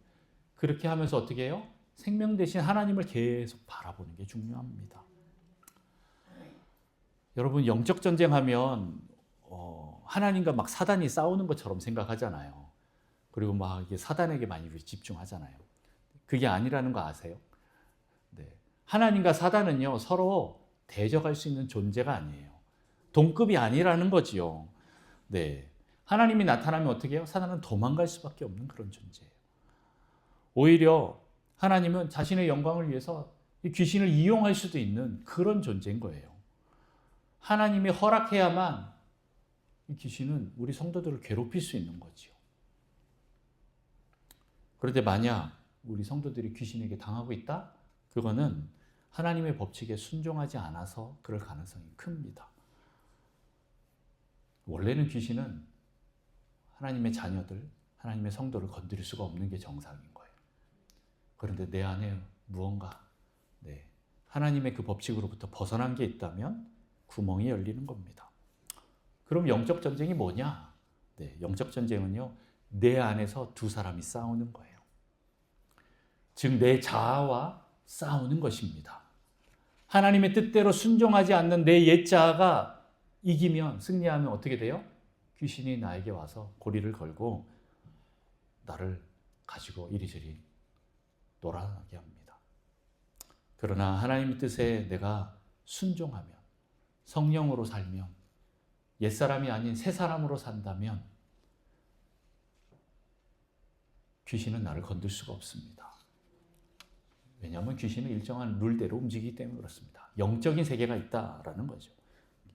그렇게 하면서 어떻게 해요? 생명 대신 하나님을 계속 바라보는 게 중요합니다. 여러분 영적 전쟁하면 하나님과 막 사단이 싸우는 것처럼 생각하잖아요. 그리고 막 이게 사단에게 많이 집중하잖아요. 그게 아니라는 거 아세요? 네. 하나님과 사단은요 서로 대적할 수 있는 존재가 아니에요. 동급이 아니라는 거지요. 네. 하나님이 나타나면 어떻게 해요? 사단은 도망갈 수밖에 없는 그런 존재예요. 오히려 하나님은 자신의 영광을 위해서 이 귀신을 이용할 수도 있는 그런 존재인 거예요. 하나님이 허락해야만 이 귀신은 우리 성도들을 괴롭힐 수 있는 거지요. 그런데 만약 우리 성도들이 귀신에게 당하고 있다? 그거는 하나님의 법칙에 순종하지 않아서 그럴 가능성이 큽니다. 원래는 귀신은 하나님의 자녀들, 하나님의 성도를 건드릴 수가 없는 게 정상인 거예요. 그런데 내 안에 무언가 하나님의 그 법칙으로부터 벗어난 게 있다면 구멍이 열리는 겁니다. 그럼 영적 전쟁이 뭐냐? 영적 전쟁은요, 내 안에서 두 사람이 싸우는 거예요. 즉, 내 자아와 싸우는 것입니다. 하나님의 뜻대로 순종하지 않는 내 옛 자아가 이기면, 승리하면 어떻게 돼요? 귀신이 나에게 와서 고리를 걸고 나를 가지고 이리저리 놀아나게 합니다. 그러나 하나님의 뜻에 내가 순종하면, 성령으로 살면, 옛사람이 아닌 새사람으로 산다면 귀신은 나를 건들 수가 없습니다. 왜냐하면 귀신은 일정한 룰대로 움직이기 때문에 그렇습니다. 영적인 세계가 있다라는 거죠.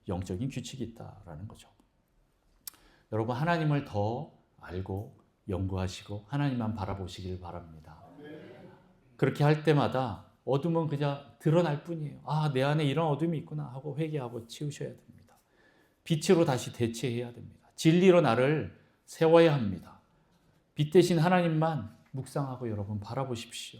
영적인 규칙이 있다라는 거죠. 여러분, 하나님을 더 알고 연구하시고 하나님만 바라보시길 바랍니다. 그렇게 할 때마다 어둠은 그냥 드러날 뿐이에요. 내 안에 이런 어둠이 있구나 하고 회개하고 치우셔야 됩니다. 빛으로 다시 대체해야 됩니다. 진리로 나를 세워야 합니다. 빛 대신 하나님만 묵상하고 여러분 바라보십시오.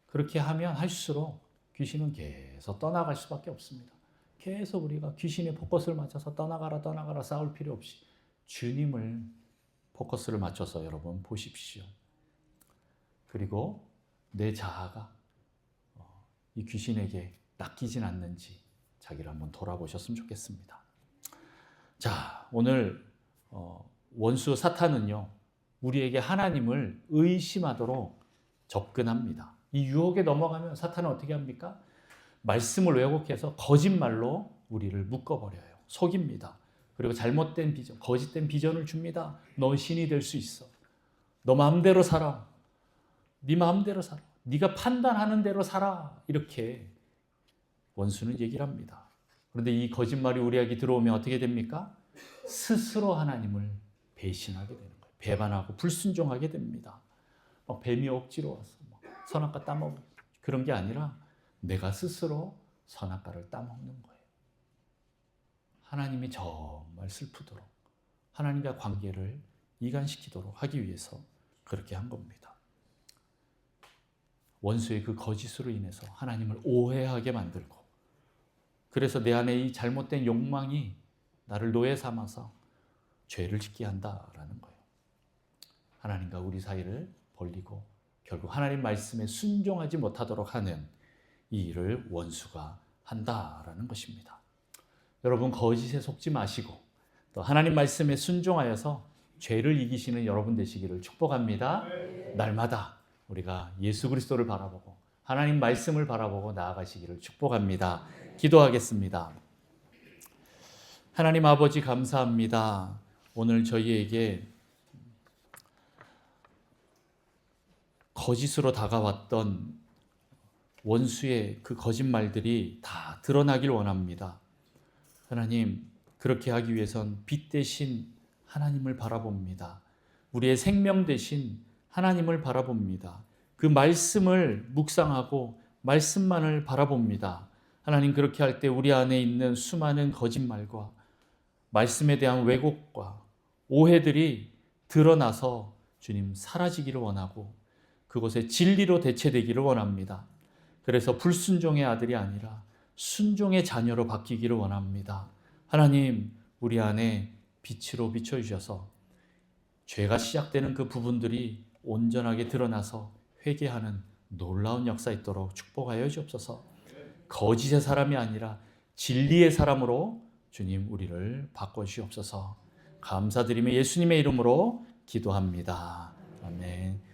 그렇게 하면 할수록 귀신은 계속 떠나갈 수밖에 없습니다. 계속 우리가 귀신의 포커스를 맞춰서 떠나가라 싸울 필요 없이 주님을 포커스를 맞춰서 여러분 보십시오. 그리고 내 자아가 이 귀신에게 낚이진 않는지 자기를 한번 돌아보셨으면 좋겠습니다. 자, 오늘 원수 사탄은요, 우리에게 하나님을 의심하도록 접근합니다. 이 유혹에 넘어가면 사탄은 어떻게 합니까? 말씀을 왜곡해서 거짓말로 우리를 묶어버려요. 속입니다. 그리고 잘못된 비전, 거짓된 비전을 줍니다. 너 신이 될 수 있어. 너 마음대로 살아. 네 마음대로 살아. 네가 판단하는 대로 살아. 이렇게 원수는 얘기를 합니다. 그런데 이 거짓말이 우리에게 들어오면 어떻게 됩니까? 스스로 하나님을 배신하게 되는 거예요. 배반하고 불순종하게 됩니다. 뱀이 억지로 와서 선악과 따먹는 그런 게 아니라 내가 스스로 선악과를 따먹는 거예요. 하나님이 정말 슬프도록 하나님과 관계를 이간시키도록 하기 위해서 그렇게 한 겁니다. 원수의 그 거짓으로 인해서 하나님을 오해하게 만들고, 그래서 내 안에 이 잘못된 욕망이 나를 노예 삼아서 죄를 짓게 한다라는 거예요. 하나님과 우리 사이를 벌리고 결국 하나님 말씀에 순종하지 못하도록 하는 이 일을 원수가 한다라는 것입니다. 여러분, 거짓에 속지 마시고 또 하나님 말씀에 순종하여서 죄를 이기시는 여러분 되시기를 축복합니다. 날마다 우리가 예수 그리스도를 바라보고 하나님 말씀을 바라보고 나아가시기를 축복합니다. 기도하겠습니다. 하나님 아버지, 감사합니다. 오늘 저희에게 거짓으로 다가왔던 원수의 그 거짓말들이 다 드러나길 원합니다. 하나님, 그렇게 하기 위해선 빛 대신 하나님을 바라봅니다. 우리의 생명 대신 하나님을 바라봅니다. 그 말씀을 묵상하고 말씀만을 바라봅니다. 하나님, 그렇게 할 때 우리 안에 있는 수많은 거짓말과 말씀에 대한 왜곡과 오해들이 드러나서 주님 사라지기를 원하고 그곳에 진리로 대체되기를 원합니다. 그래서 불순종의 아들이 아니라 순종의 자녀로 바뀌기를 원합니다. 하나님, 우리 안에 빛으로 비춰주셔서 죄가 시작되는 그 부분들이 온전하게 드러나서 회개하는 놀라운 역사 있도록 축복하여 주옵소서. 거짓의 사람이 아니라 진리의 사람으로 주님 우리를 바꿔주옵소서. 감사드리며 예수님의 이름으로 기도합니다. 아멘.